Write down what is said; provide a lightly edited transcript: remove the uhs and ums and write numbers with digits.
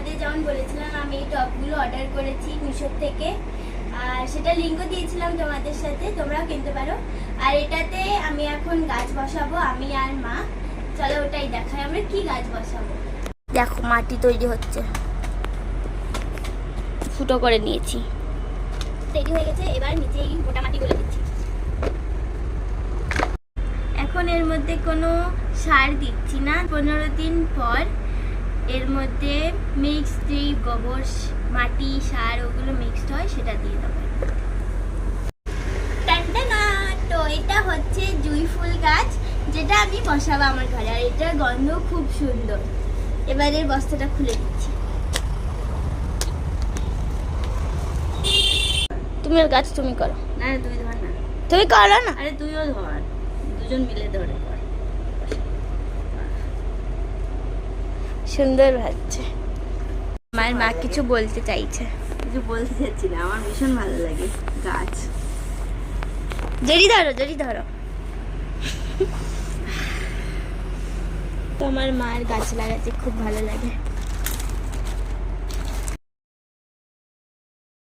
তোমাদের যেমন বলেছিলাম আমি এই টপগুলো অর্ডার করেছি মিশোর থেকে, আর সেটা লিঙ্কও দিয়েছিলাম তোমাদের সাথে, তোমরাও কিনতে পারো। আর এটাতে আমি এখন গাছ বসাবো, আমি আর মা। চলো ওটাই দেখাই আমরা কি গাছ বসাবো। দেখো মাটি তৈরি হচ্ছে, ফুটো করে নিয়েছি, তৈরি হয়ে গেছে। এবার নিচে মোটা মাটি করে দিচ্ছি। এখন এর মধ্যে কোনো সার দিচ্ছি না, 15 দিন পর এর মধ্যে মিক্সড যে গোবর মাটি সার ওগুলো মিক্সড হয় সেটা দিয়ে দেবো। টানটানা, তো এটা হচ্ছে জুঁই ফুল গাছ, যেটা আমি বসাবো আমার ঘরে, আর এটার গন্ধ খুব সুন্দর। এবার এর বস্তাটা খুলে দিচ্ছি। তুমি এর গাছ তুমি করো। না তুই ধর না। তুমি করো না। আরে তুইও ধর, দুজন মিলে ধরে কর। সুন্দর হচ্ছে। আমার মা কিছু বলতে চাইছে। কিছু বলতে চাচ্ছি না, আমার ভীষণ ভালো লাগে গাছ। জড়ি ধরো, জড়ি ধরো। তো আমার মার গাছ লাগাতে খুব ভালো লাগে।